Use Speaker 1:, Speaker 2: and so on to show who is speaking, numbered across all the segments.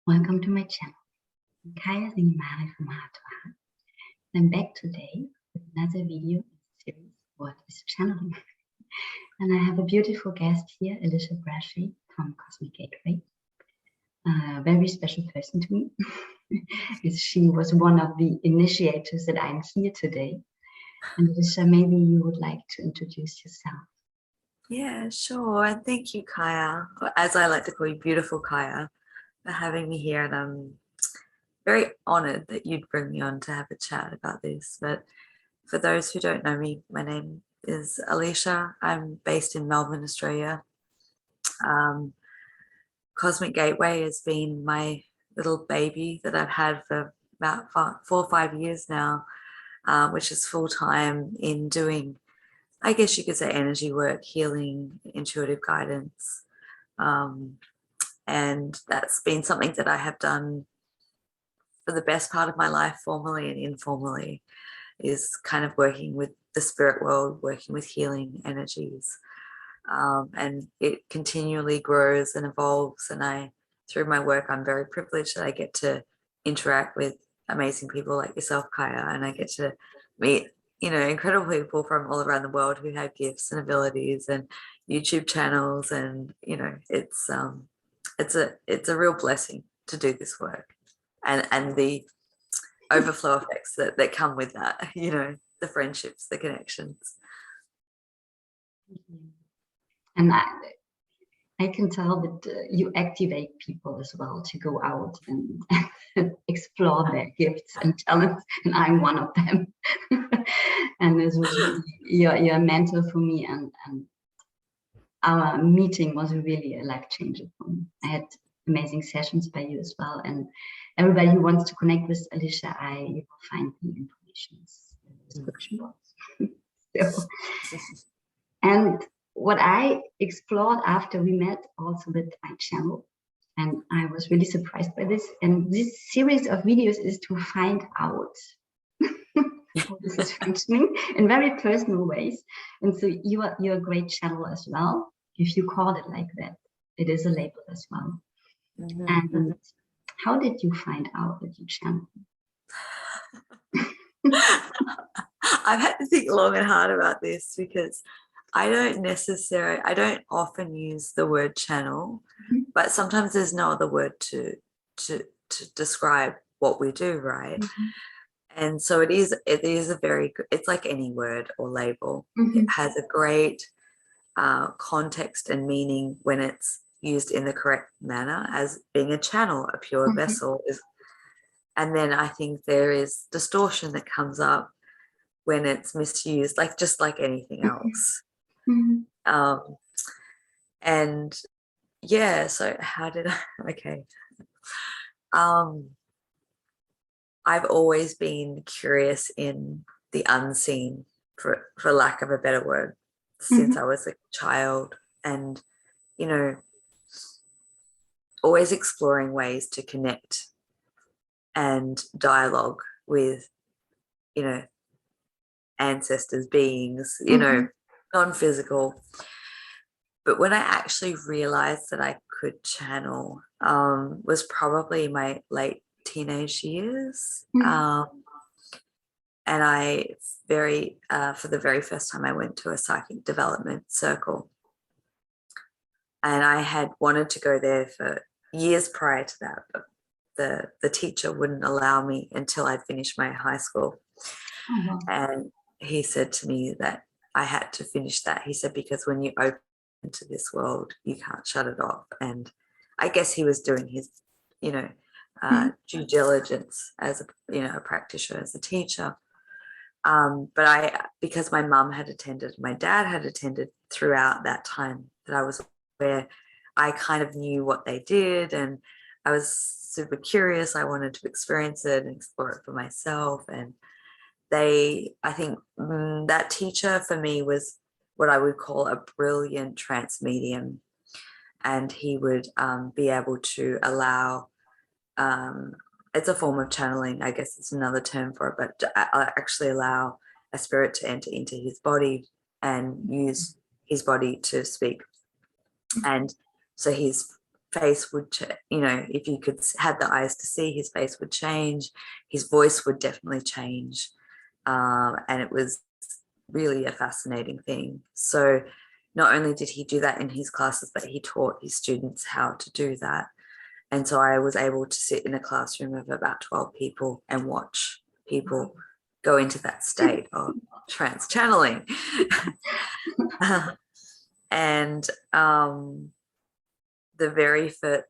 Speaker 1: Welcome to my channel. Kaya singing Malay from Heart to Heart. I'm back today with another video in the series What is Channeling? And I have a beautiful guest here, Alisha Braché from Cosmic Gateway. A very special person to me. She was one of the initiators that I'm here today. And Alisha, maybe you would like to introduce yourself.
Speaker 2: Yeah, sure. And thank you, Kaya, or as I like to call you, beautiful Kaya, for having me here. And I'm very honored that you'd bring me on to have a chat about this. But for those who don't know me, my name is Alisha. I'm based in Melbourne, Australia. Cosmic Gateway has been my little baby that I've had for about 4 or 5 years now, which is full-time in doing, I guess you could say, energy work, healing, intuitive guidance. And that's been something that I have done for the best part of my life, formally and informally, is kind of working with the spirit world, working with healing energies. And it continually grows and evolves. And through my work, I'm very privileged that I get to interact with amazing people like yourself, Kaya, and I get to meet incredible people from all around the world who have gifts and abilities and YouTube channels, and it's a real blessing to do this work, and the overflow effects that come with that, the friendships, the connections.
Speaker 1: And I can tell that you activate people as well to go out and explore their gifts and talents, and I'm one of them. And this was really, you're a mentor for me, and our meeting was really a life changer for me. I had amazing sessions by you as well, and everybody who wants to connect with Alisha, you will find the information in the description box. And what I explored after we met also with my channel, and I was really surprised by this, and this series of videos is to find out how this is functioning in very personal ways. And so you're a great channel as well, if you call it like that. It is a label as well. Mm-hmm. And how did you find out that you channel?
Speaker 2: I've had to think long and hard about this, because I don't often use the word channel, mm-hmm. but sometimes there's no other word to describe what we do, right? Mm-hmm. And so it is it's like any word or label. Mm-hmm. It has a great context and meaning when it's used in the correct manner, as being a channel, a pure mm-hmm. vessel is. And then I think there is distortion that comes up when it's misused, just like anything else. Mm-hmm. And yeah, so how did I, okay. I've always been curious in the unseen, for lack of a better word, since I was a child, and, always exploring ways to connect and dialogue with, ancestors, beings, non-physical. But when I actually realized that I could channel was probably my late teenage years. And for the very first time, I went to a psychic development circle. And I had wanted to go there for years prior to that, but the teacher wouldn't allow me until I'd finished my high school. Oh, wow. And he said to me that I had to finish that. He said, because when you open to this world, you can't shut it off. And I guess he was doing his, due diligence as a practitioner, as a teacher. But because my mum had attended, my dad had attended throughout that time that I was where, I kind of knew what they did, and I was super curious. I wanted to experience it and explore it for myself. And I think that teacher for me was what I would call a brilliant trance medium. And he would be able to allow, it's a form of channeling, I guess it's another term for it, but to actually allow a spirit to enter into his body and use his body to speak. And so his face would, if you had the eyes to see, his face would change, his voice would definitely change. And it was really a fascinating thing. So not only did he do that in his classes, but he taught his students how to do that. And so I was able to sit in a classroom of about 12 people and watch people go into that state of trance channeling. And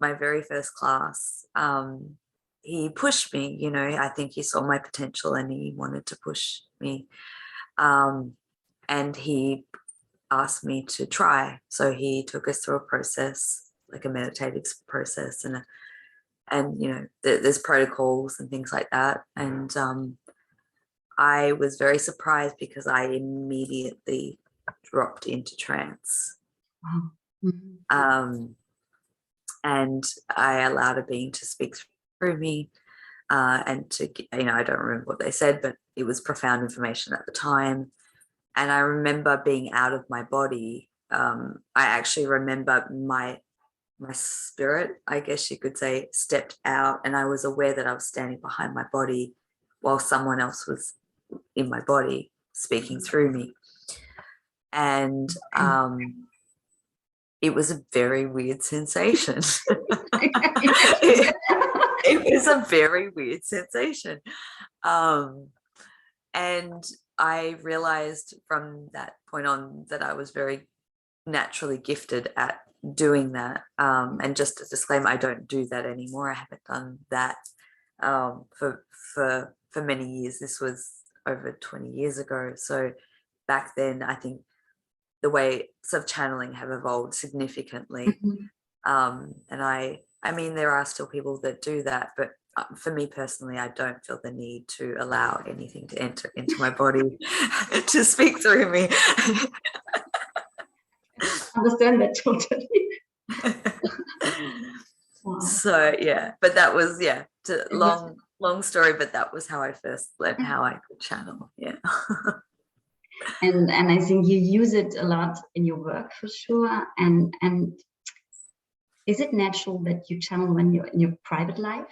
Speaker 2: my very first class, he pushed me, I think he saw my potential and he wanted to push me. And he asked me to try. So he took us through a process, like a meditative process, and there's protocols and things like that. And I was very surprised because I immediately dropped into trance.
Speaker 1: Wow. Mm-hmm.
Speaker 2: And I allowed a being to speak through me, and to, I don't remember what they said, but it was profound information at the time. And I remember being out of my body. I actually remember my spirit, I guess you could say, stepped out, and I was aware that I was standing behind my body while someone else was in my body speaking through me. And it was a very weird sensation. It was a very weird sensation. And I realized from that point on that I was very naturally gifted at doing that. And just a disclaimer, I don't do that anymore. I haven't done that for many years. This was over 20 years ago. So back then, I think the ways of channeling have evolved significantly. Mm-hmm. And I mean, there are still people that do that, but for me personally, I don't feel the need to allow anything to enter into my body to speak through me.
Speaker 1: Understand that totally.
Speaker 2: Wow. So yeah, but that was long story, but that was how I first learned how I could channel. Yeah.
Speaker 1: And I think you use it a lot in your work for sure. And is it natural that you channel when you're in your private life?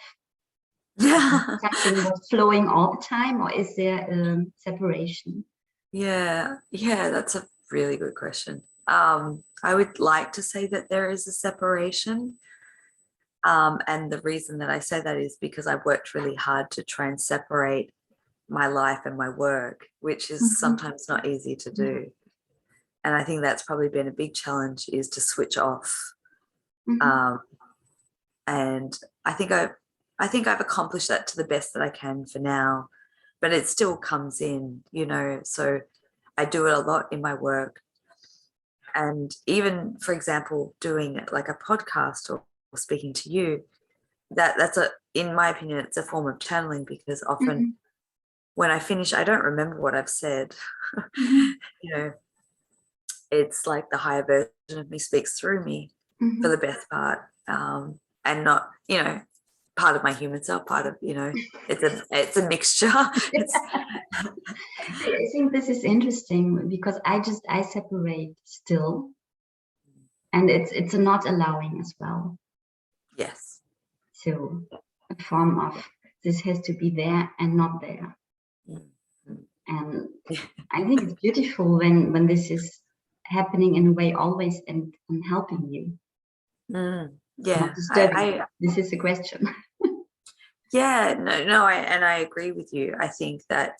Speaker 2: Yeah.
Speaker 1: Something was flowing all the time, or is there a separation?
Speaker 2: Yeah, that's a really good question. I would like to say that there is a separation. And the reason that I say that is because I've worked really hard to try and separate my life and my work, which is sometimes not easy to do. And I think that's probably been a big challenge, is to switch off. And I think I've accomplished that to the best that I can for now, but it still comes in, so I do it a lot in my work. And even, for example, doing like a podcast or speaking to you, that's in my opinion, it's a form of channeling, because often when I finish, I don't remember what I've said. It's like the higher version of me speaks through me for the best part, and not, part of my human self, part of, it's a mixture.
Speaker 1: I think this is interesting because I separate still, and it's a not allowing as well.
Speaker 2: Yes.
Speaker 1: So a form of this has to be there and not there. And I think it's beautiful when this is happening in a way always and helping you.
Speaker 2: Yeah,
Speaker 1: this is a question.
Speaker 2: Yeah, no, I agree with you. I think that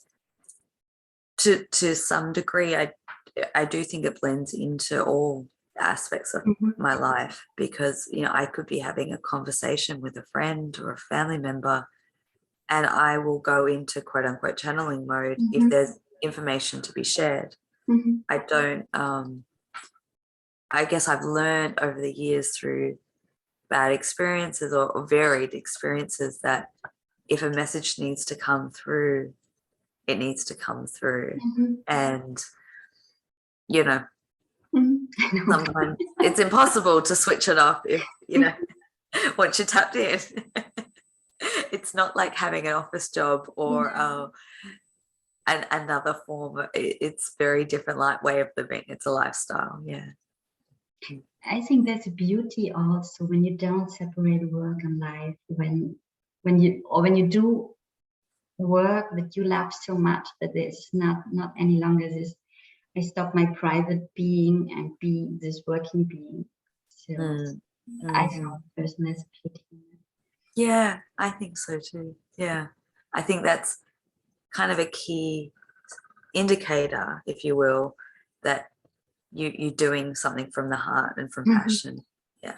Speaker 2: to some degree, I do think it blends into all aspects of my life, because I could be having a conversation with a friend or a family member, and I will go into quote unquote channeling mode if there's information to be shared. I don't. I guess I've learned over the years through bad experiences or varied experiences that if a message needs to come through, it needs to come through. And sometimes it's impossible to switch it off if once you're tapped in. It's not like having an office job or another form. It's very different way of living. It's a lifestyle.
Speaker 1: I think there's a beauty also when you don't separate work and life, when you do work that you love so much that it's not any longer this, I stop my private being and be this working being. So I found personally there's beauty in it.
Speaker 2: Yeah, I think so too. Yeah, I think that's kind of a key indicator, if you will, that you're doing something from the heart and from passion. Yeah.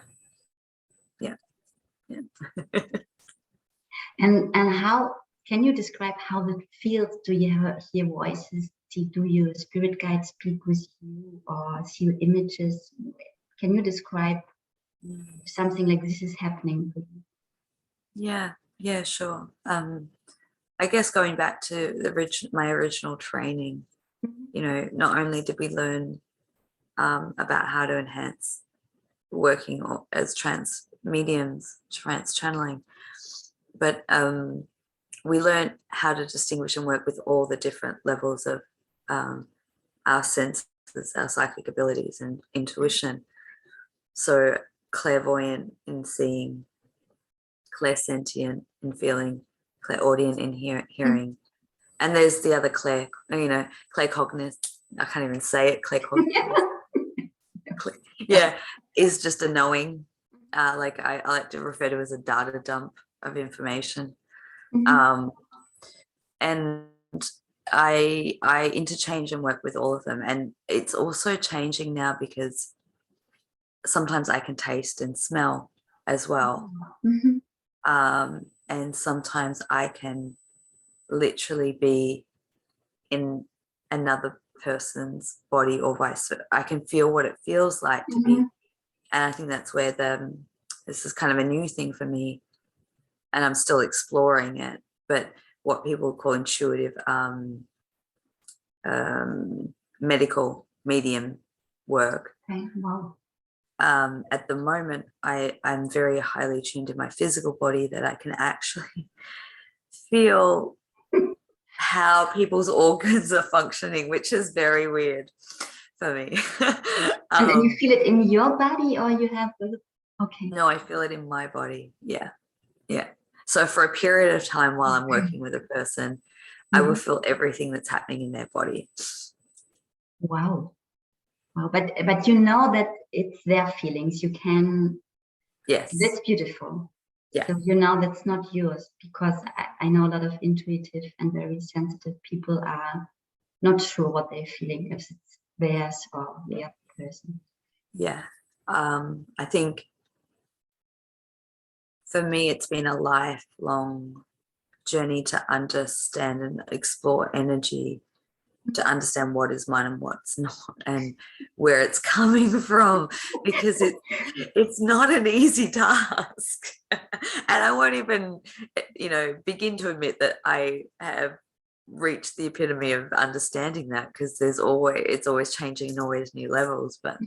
Speaker 1: And how can you describe how it feels? Do you hear voices? Do your spirit guides speak with you or see images? Can you describe something like this is happening for you?
Speaker 2: Yeah, sure. I guess going back to my original training, you know, not only did we learn about how to enhance working as trance mediums, trance channeling, but we learned how to distinguish and work with all the different levels of our senses, our psychic abilities and intuition. So clairvoyant in seeing, clairsentient in feeling, clairaudient in hearing. And there's the other claircognizant. I can't even say it. Claircognizant. Yeah, is just a knowing. Like I like to refer to as a data dump of information. And I interchange and work with all of them, and it's also changing now because sometimes I can taste and smell as well. And sometimes I can literally be in another person's body or vice versa. I can feel what it feels like to be, and I think that's where this is kind of a new thing for me, and I'm still exploring it, but what people call intuitive medical medium work.
Speaker 1: Okay. Wow.
Speaker 2: At the moment, I'm very highly tuned in my physical body that I can actually feel how people's organs are functioning, which is very weird for me.
Speaker 1: And then you feel it in your body, or you have okay.
Speaker 2: No, I feel it in my body. Yeah. So for a period of time while I'm working with a person, I will feel everything that's happening in their body.
Speaker 1: Wow. But you know that it's their feelings. You can.
Speaker 2: Yes.
Speaker 1: That's beautiful.
Speaker 2: Yeah.
Speaker 1: So you know that's not yours, because I know a lot of intuitive and very sensitive people are not sure what they're feeling, if it's theirs or the other person.
Speaker 2: Yeah. I think for me, it's been a lifelong journey to understand and explore energy, to understand what is mine and what's not, and where it's coming from, because it's not an easy task. And I won't even, begin to admit that I have reached the epitome of understanding that, because it's always changing and always new levels. But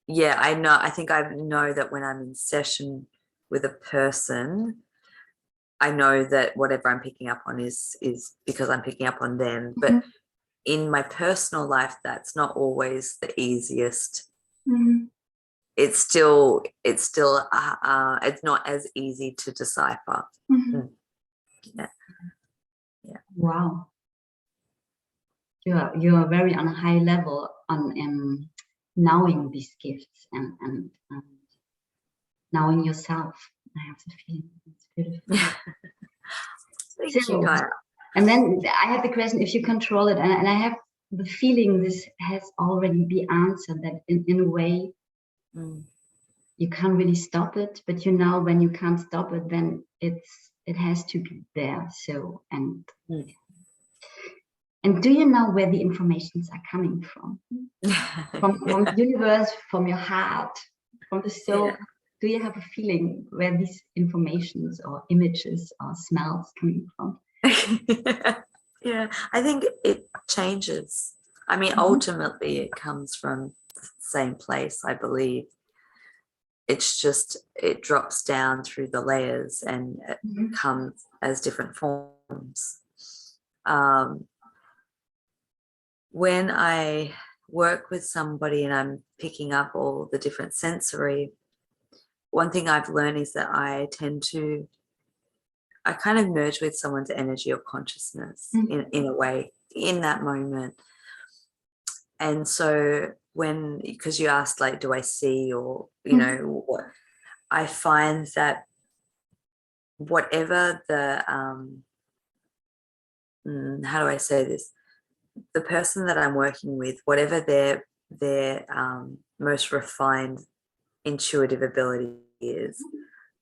Speaker 2: yeah, I think I know that when I'm in session with a person, I know that whatever I'm picking up on is because I'm picking up on them. But in my personal life, that's not always the easiest. It's still it's not as easy to decipher. Yeah.
Speaker 1: Wow. You're very on a high level on knowing these gifts and knowing yourself. I have the feeling it's beautiful.
Speaker 2: Thank you, Gaia.
Speaker 1: And then I have the question, if you control it, and I have the feeling this has already been answered, that in a way you can't really stop it, but when you can't stop it, then it has to be there. So and do you know where the informations are coming from? From the universe, from your heart, from the soul? Yeah. Do you have a feeling where these informations or images or smells coming from?
Speaker 2: Yeah, I think it changes. I mean, ultimately it comes from the same place, I believe. It's just, it drops down through the layers and it comes as different forms. When I work with somebody and I'm picking up all the different sensory, one thing I've learned is that I kind of merge with someone's energy or consciousness in a way in that moment. And so because you asked, like, do I see, or, you know, what, I find that whatever the, how do I say this? The person that I'm working with, whatever their most refined intuitive ability is,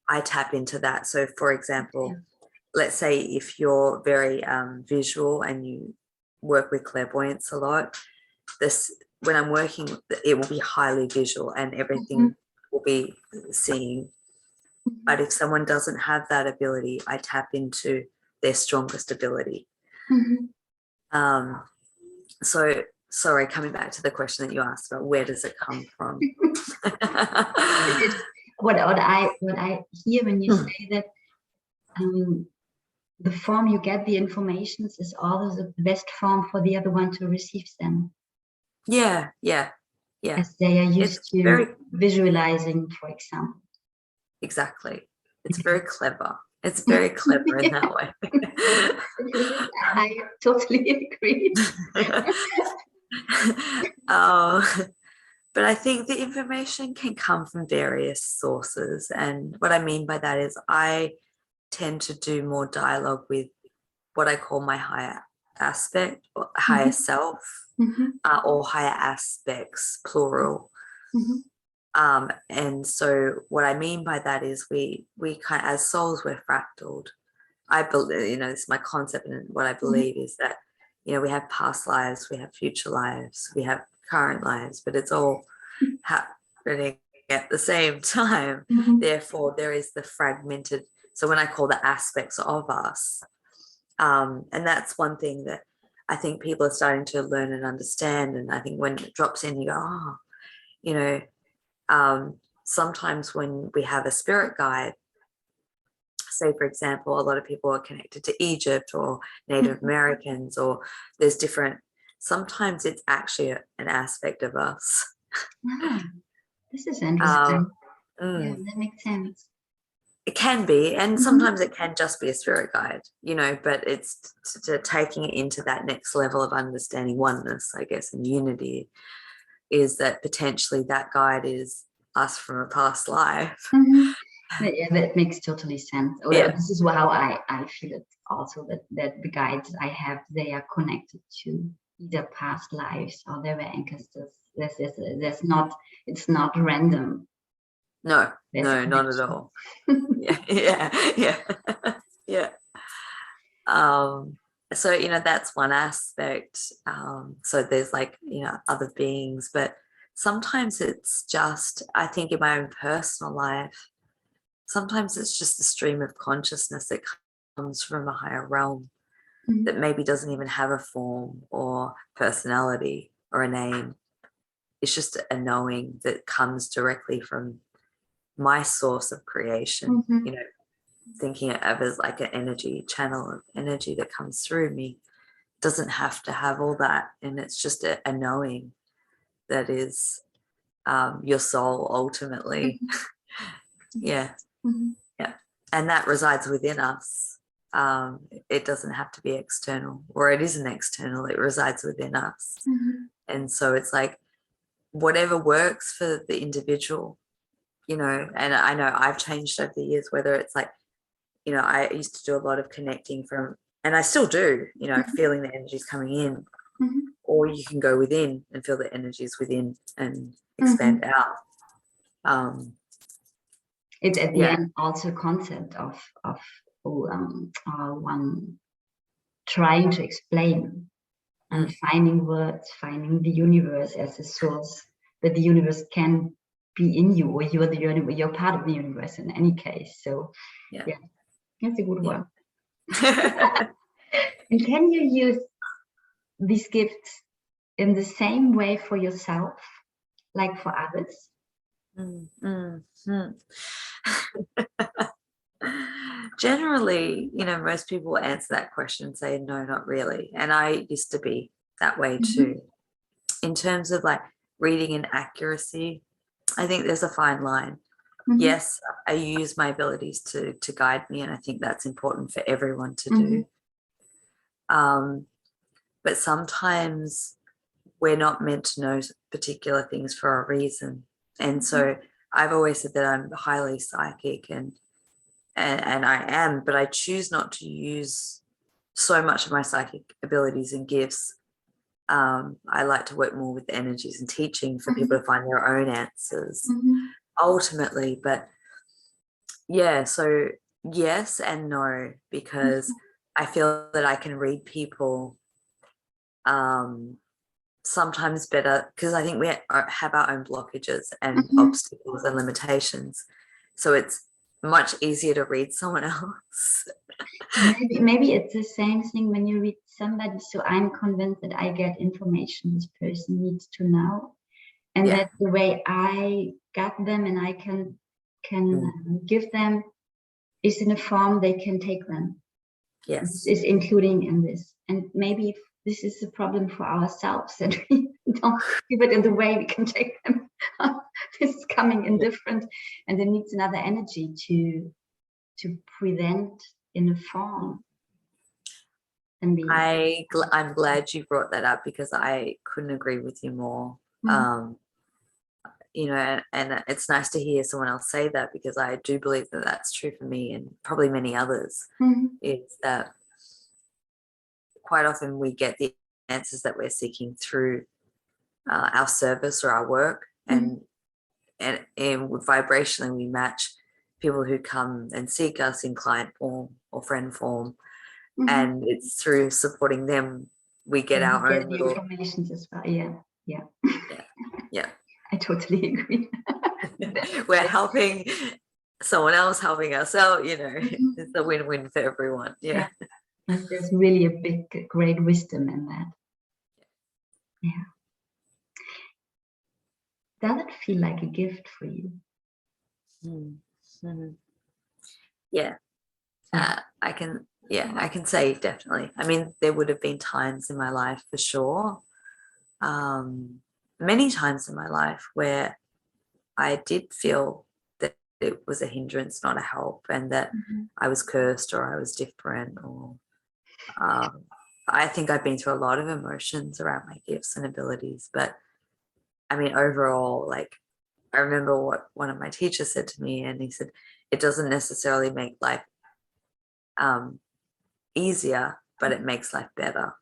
Speaker 2: I tap into that. So for example, let's say if you're very visual and you work with clairvoyance a lot, when I'm working, it will be highly visual and everything will be seeing. But if someone doesn't have that ability, I tap into their strongest ability. So sorry, coming back to the question that you asked about, where does it come from?
Speaker 1: what I hear when you say that the form you get the information is always the best form for the other one to receive them.
Speaker 2: Yeah.
Speaker 1: As they are used to visualizing, for example.
Speaker 2: Exactly. It's very clever. It's very clever in that way.
Speaker 1: I totally agree.
Speaker 2: But I think the information can come from various sources. And what I mean by that is I tend to do more dialogue with what I call my higher aspect, or higher self, or higher aspects, plural. And so what I mean by that is we kind of, as souls, we're fractaled. I believe, you know, it's my concept, and what I believe is that, you know, we have past lives, we have future lives, we have current lives, but it's all happening at the same time. Therefore, there is the fragmented. So when I call the aspects of us, and that's one thing that I think people are starting to learn and understand. And I think when it drops in, you go, oh, you know, sometimes when we have a spirit guide, say, for example, a lot of people are connected to Egypt or Native Americans, or there's different, sometimes it's actually an aspect of us.
Speaker 1: This is interesting. Yeah, that makes sense.
Speaker 2: It can be, and sometimes it can just be a spirit guide, you know, but it's to taking it into that next level of understanding oneness, I guess, and unity, is that potentially that guide is us from a past life.
Speaker 1: Yeah, that makes totally sense. This is how I feel it also, that the guides I have, they are connected to either past lives or their ancestors. There's not, it's not random.
Speaker 2: No, not at all. Yeah. So, you know, that's one aspect. So there's, like, you know, other beings, but sometimes it's just, I think in my own personal life, sometimes it's just a stream of consciousness that comes from a higher realm that maybe doesn't even have a form or personality or a name. It's just a knowing that comes directly from my source of creation, you know, thinking of it as like an energy channel of energy that comes through me. Doesn't have to have all that, and it's just a knowing that is your soul ultimately. Yeah, and that resides within us. It doesn't have to be external, or it isn't external, it resides within us. And so it's like whatever works for the individual, you know. And I know I've changed over the years, whether it's like, you know, I used to do a lot of connecting from, and I still do, you know, feeling the energies coming in, or you can go within and feel the energies within and expand out.
Speaker 1: It's at the end also a concept of one trying to explain and finding words, finding the universe as a source, that the universe can be in you, or you're the universe, you're part of the universe in any case. So yeah that's a good one. And can you use these gifts in the same way for yourself like for others?
Speaker 2: Generally, you know, most people answer that question and say, no, not really. And I used to be that way too. in terms of like reading and accuracy, I think there's a fine line.
Speaker 1: Mhm.
Speaker 2: Yes, I use my abilities to guide me, and I think that's important for everyone to
Speaker 1: Mhm.
Speaker 2: do. But sometimes we're not meant to know particular things for a reason. And so I've always said that I'm highly psychic, and I am, but I choose not to use so much of my psychic abilities and gifts. I like to work more with energies and teaching for people to find their own answers ultimately. But yeah, so yes and no, because I feel that I can read people sometimes better, because I think we have our own blockages and obstacles and limitations. So it's much easier to read someone else.
Speaker 1: Maybe it's the same thing when you read somebody. So I'm convinced that I get information this person needs to know, and
Speaker 2: Yeah.
Speaker 1: that the way I got them and I can give them is in a form they can take them.
Speaker 2: Yes.
Speaker 1: Is including in this, and maybe this is a problem for ourselves that we don't give it in the way we can take them. This is coming in different, and it needs another energy to present in a form. And
Speaker 2: I'm glad you brought that up, because I couldn't agree with you more. You know, and it's nice to hear someone else say that, because I do believe that that's true for me and probably many others. Is that quite often we get the answers that we're seeking through our service or our work, and vibrationally we match people who come and seek us in client form or friend form, and it's through supporting them we get our own
Speaker 1: the
Speaker 2: little
Speaker 1: information as well. Yeah. I totally agree.
Speaker 2: We're helping someone else, helping ourselves, you know. It's a win-win for everyone. Yeah.
Speaker 1: Yes, there's really a great wisdom in that. Yeah. Does it feel like a gift for you?
Speaker 2: Yeah. I can say definitely. I mean, there would have been times in my life for sure, many times in my life, where I did feel that it was a hindrance, not a help, and that I was cursed or I was different, or I think I've been through a lot of emotions around my gifts and abilities. But I mean, overall, like, I remember what one of my teachers said to me, and he said, it doesn't necessarily make life easier, but it makes life better.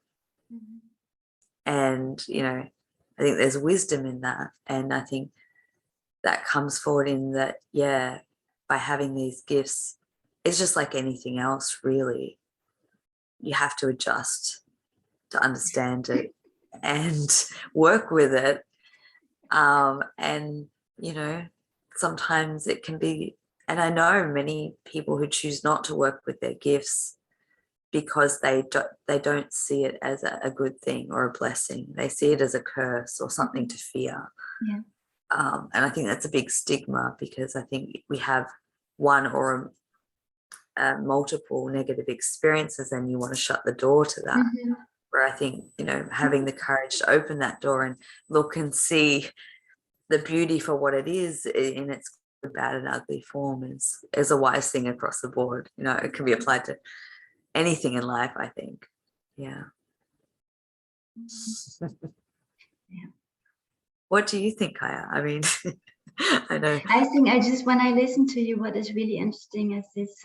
Speaker 2: And, you know, I think there's wisdom in that. And I think that comes forward in that, yeah, by having these gifts, it's just like anything else, really. You have to adjust to understand it and work with it. And, you know, sometimes it can be, and I know many people who choose not to work with their gifts because they don't see it as a good thing or a blessing. They see it as a curse or something to fear.
Speaker 1: Yeah.
Speaker 2: And I think that's a big stigma, because I think we have one or multiple negative experiences and you want to shut the door to that. Where I think, you know, having the courage to open that door and look and see the beauty for what it is in its good, bad and ugly form is a wise thing across the board. You know, it can be applied to anything in life, I think. Yeah. What do you think, Kaya? I mean, I know.
Speaker 1: I think when I listen to you, what is really interesting is this,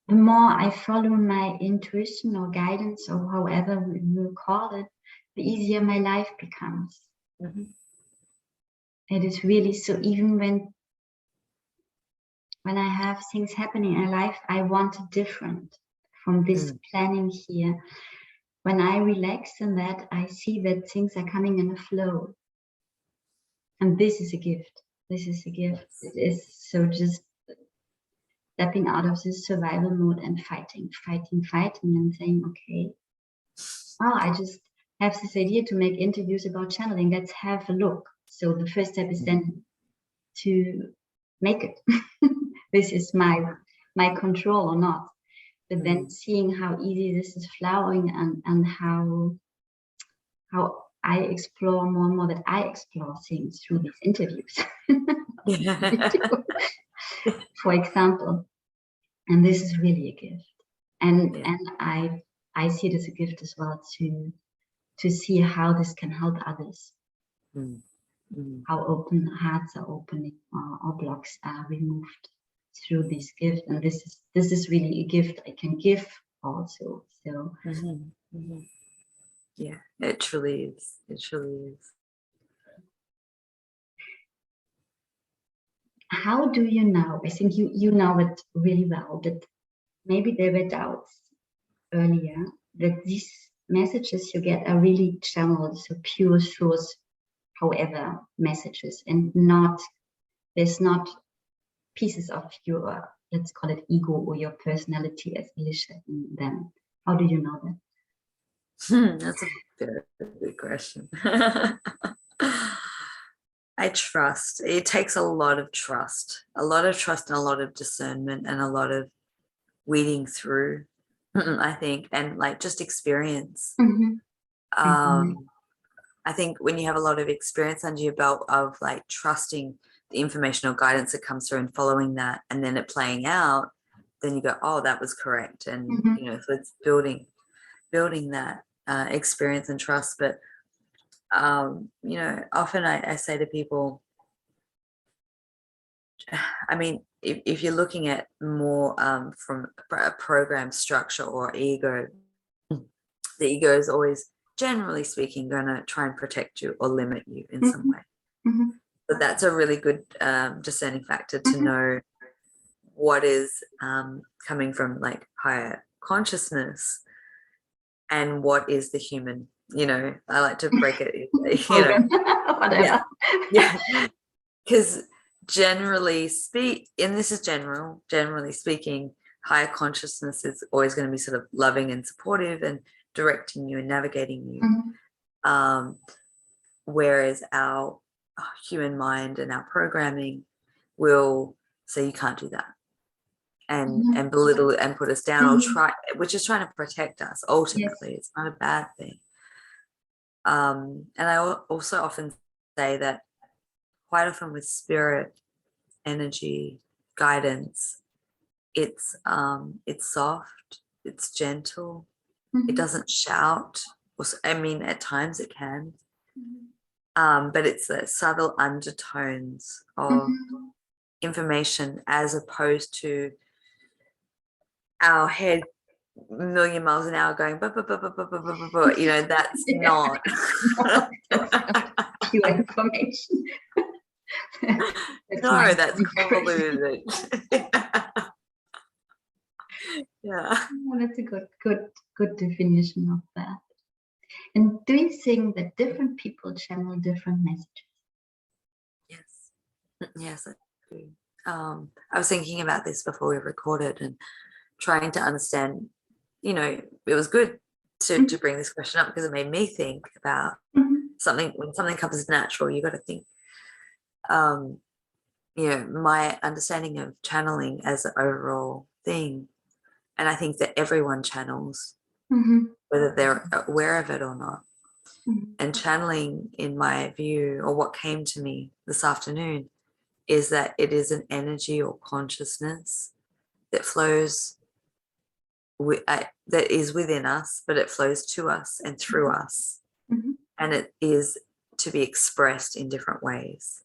Speaker 1: the more I follow my intuition or guidance or however we will call it, the easier my life becomes. It is really so. Even when I have things happening in life, I want it different from this planning here. When I relax in that, I see that things are coming in a flow. And this is a gift. This is a gift. It is so just stepping out of this survival mode and fighting, and saying, okay, I just have this idea to make interviews about channeling. Let's have a look. So the first step is then to make it. This is my control or not. But then seeing how easy this is flowering and how how I explore more and more, that I explore things through these interviews. For example, and this is really a gift, and I see it as a gift as well to see how this can help others. How open hearts are opening, or blocks are removed through this gift, and this is really a gift I can give also. So
Speaker 2: yeah, it truly is. It truly is.
Speaker 1: How do you know? I think you know it really well, but maybe there were doubts earlier that these messages you get are really channeled, so pure source, however, messages, and there's not pieces of your, let's call it ego or your personality as Alisha in them. How do you know that?
Speaker 2: That's a very good question. I trust. It takes a lot of trust and a lot of discernment and a lot of weeding through, I think, and like just experience. I think when you have a lot of experience under your belt of like trusting the information or guidance that comes through and following that, and then it playing out, then you go, oh, that was correct. And, so it's building that experience and trust. But, often I say to people, I mean, if you're looking at more from a program structure or ego, the ego is always, generally speaking, going to try and protect you or limit you in some way. So that's a really good discerning factor to know what is coming from like higher consciousness and what is the human. I like to break it.
Speaker 1: Whatever.
Speaker 2: Yeah. Because generally speaking, higher consciousness is always going to be sort of loving and supportive and directing you and navigating you. Whereas our human mind and our programming will say you can't do that and belittle it and put us down or try, which is trying to protect us. Ultimately, It's not a bad thing. And I also often say that quite often with spirit, energy, guidance, it's soft, it's gentle, it doesn't shout. I mean, at times it can, but it's the subtle undertones of information as opposed to our head a million miles an hour going, that's not
Speaker 1: pure information.
Speaker 2: No, that's convoluted. Yeah.
Speaker 1: That's a good definition of that. And do you think that different people channel different messages?
Speaker 2: Yes, I do. I was thinking about this before we recorded and trying to understand, it was good to bring this question up because it made me think about something. When something comes natural, you got to think, my understanding of channeling as an overall thing. And I think that everyone channels, whether they're aware of it or not. And channeling, in my view, or what came to me this afternoon, is that it is an energy or consciousness that flows, that is within us, but it flows to us and through us. And it is to be expressed in different ways.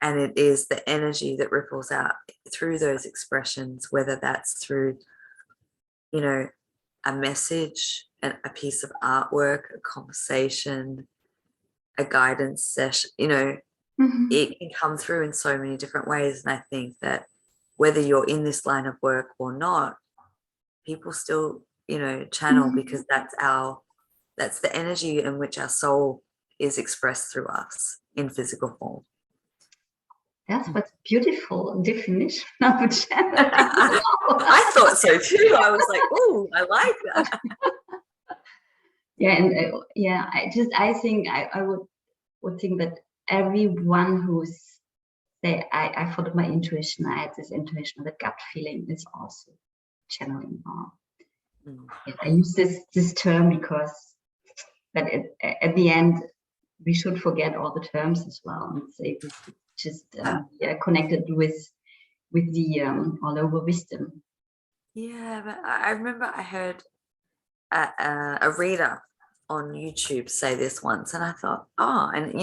Speaker 2: And it is the energy that ripples out through those expressions, whether that's through, a message, a piece of artwork, a conversation, a guidance session, it can come through in so many different ways. And I think that whether you're in this line of work or not, people still, channel because that's the energy in which our soul is expressed through us in physical form.
Speaker 1: That's what's beautiful definition of a channel.
Speaker 2: I thought so too. I was like, oh, I like that.
Speaker 1: Yeah, and I think I would think that everyone who's I followed my intuition. I had this intuition, that gut feeling is also channeling. I use this term because but at the end, we should forget all the terms as well and say we just connected with the all over wisdom.
Speaker 2: Yeah, but I remember I heard a reader on YouTube say this once, and I thought, oh, and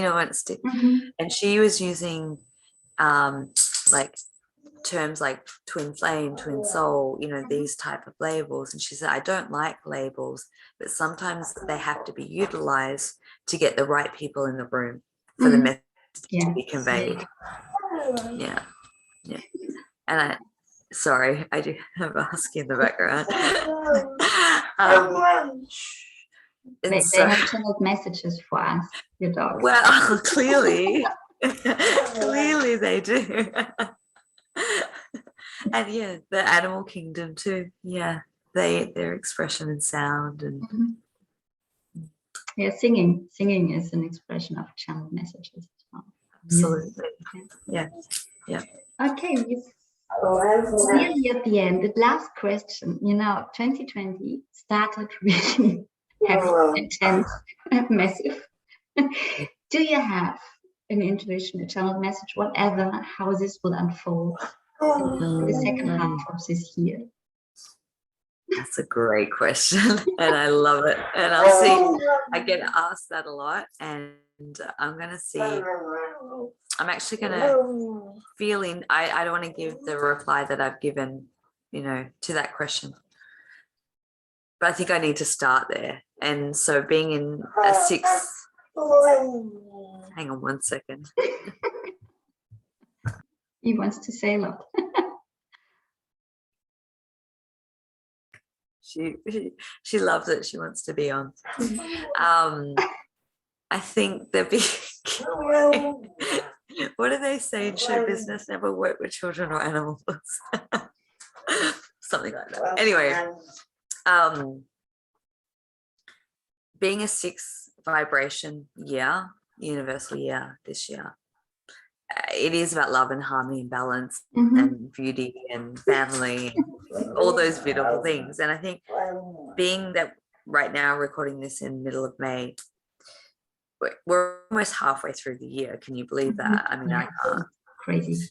Speaker 2: and she was using like terms like twin flame, twin soul, these type of labels, and she said, I don't like labels, but sometimes they have to be utilized to get the right people in the room for the message to be conveyed. Yeah. And sorry, I do have a husky in the background.
Speaker 1: They have channeled messages for us, your dogs.
Speaker 2: Well, clearly they do. And yeah, the animal kingdom too. Yeah, their expression and sound and
Speaker 1: yeah, singing is an expression of channeled messages as well.
Speaker 2: Absolutely. Yeah.
Speaker 1: Okay, really at the end, the last question. 2020 started really heavy, intense, massive. Do you have an intuition, a channeled message, whatever, how this will unfold in the second half of this year?
Speaker 2: That's a great question, and I love it. And I'll see, I get asked that a lot, and I'm going to see, I'm actually going to feeling, I don't want to give the reply that I've given, to that question. But I think I need to start there. And so being in a 6, hang on one second.
Speaker 1: He wants to say a lot.
Speaker 2: She loves it. She wants to be on. I think the big what do they say in show business? Never work with children or animals. Something like that. Anyway, being a 6 vibration year, universal year this year, it is about love and harmony and balance and beauty and family, and all those beautiful things. And I think being that right now recording this in the middle of May, we're almost halfway through the year. Can you believe that? I mean, I can't.
Speaker 1: Crazy.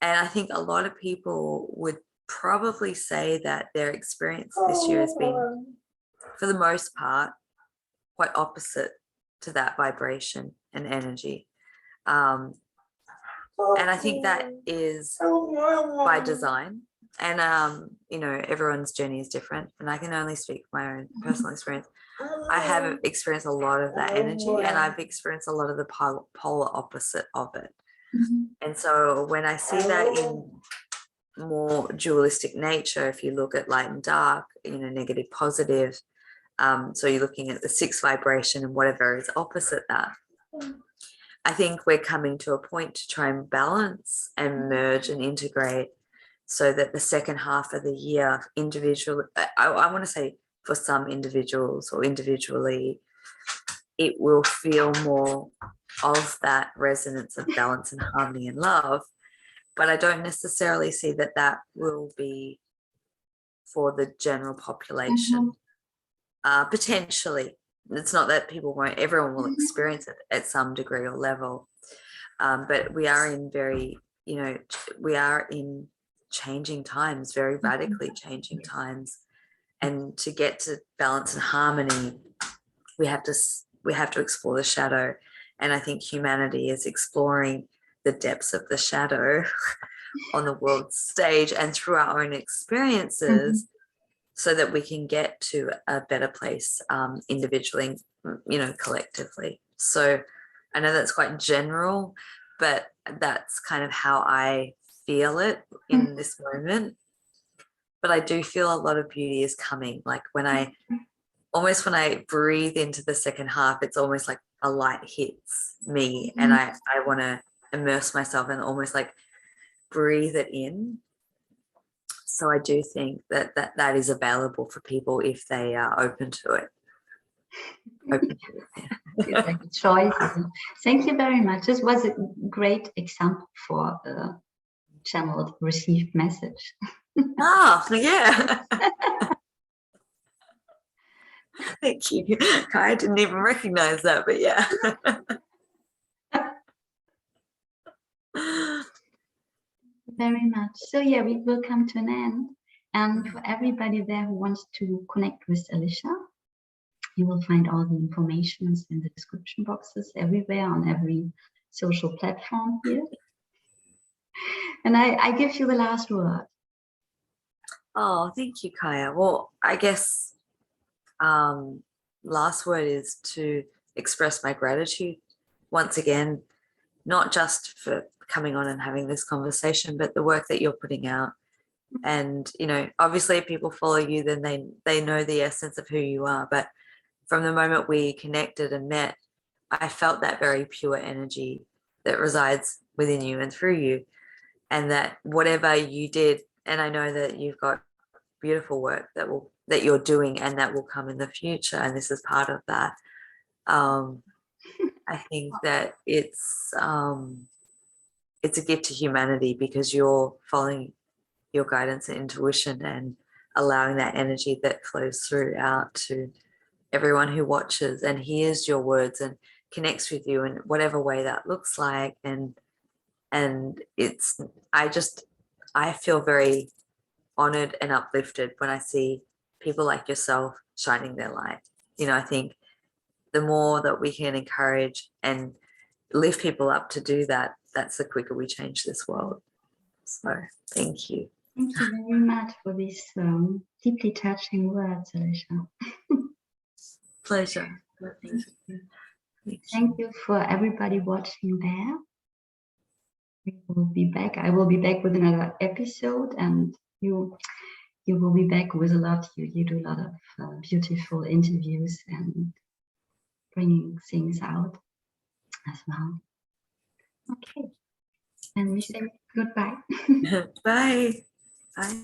Speaker 2: And I think a lot of people would probably say that their experience this year has been, for the most part, quite opposite to that vibration and energy. And I think that is by design. And, everyone's journey is different. And I can only speak from my own personal experience. I have experienced a lot of that energy, and I've experienced a lot of the polar opposite of it. And so when I see that in more dualistic nature, if you look at light and dark, negative, positive, so you're looking at the 6 vibration and whatever is opposite that, I think we're coming to a point to try and balance and merge and integrate so that the second half of the year individually, I want to say for some individuals or individually, it will feel more of that resonance of balance and harmony and love. But I don't necessarily see that will be for the general population. Potentially. It's not that everyone will experience it at some degree or level. But we are in we are in changing times, very radically changing times. And to get to balance and harmony, we have to explore the shadow. And I think humanity is exploring the depths of the shadow on the world stage and through our own experiences, so that we can get to a better place individually, collectively. So I know that's quite general, but that's kind of how I feel it in this moment. But I do feel a lot of beauty is coming. Like when I breathe into the second half, it's almost like a light hits me, and I want to immerse myself and almost like breathe it in. So I do think that is available for people if they are open to it.
Speaker 1: It's like a choice. Thank you very much. This was a great example for a channeled received message.
Speaker 2: Oh, yeah. Thank you. I didn't even recognize that, but yeah.
Speaker 1: Very much. So yeah, we will come to an end. And for everybody there who wants to connect with Alisha, you will find all the information in the description boxes everywhere on every social platform here. And I give you the last word.
Speaker 2: Oh, thank you, Kaya. Well, I guess last word is to express my gratitude once again, not just for coming on and having this conversation, but the work that you're putting out. And, you know, obviously if people follow you, then they know the essence of who you are. But from the moment we connected and met, I felt that very pure energy that resides within you and through you. And that whatever you did, and I know that you've got beautiful work that you're doing and that will come in the future, and this is part of that. I think that it's a gift to humanity because you're following your guidance and intuition and allowing that energy that flows through out to everyone who watches and hears your words and connects with you in whatever way that looks like. And it's, I feel very honored and uplifted when I see people like yourself shining their light. You know, I think the more that we can encourage and lift people up to do that, that's the quicker we change this world. So thank you.
Speaker 1: Thank you very much for these deeply touching words, Alisha.
Speaker 2: Pleasure.
Speaker 1: Thank you for everybody watching there. We will be back. I will be back with another episode, and you will be back with a lot. You do a lot of beautiful interviews and bringing things out as well. Okay, and we say goodbye.
Speaker 2: Bye. Bye.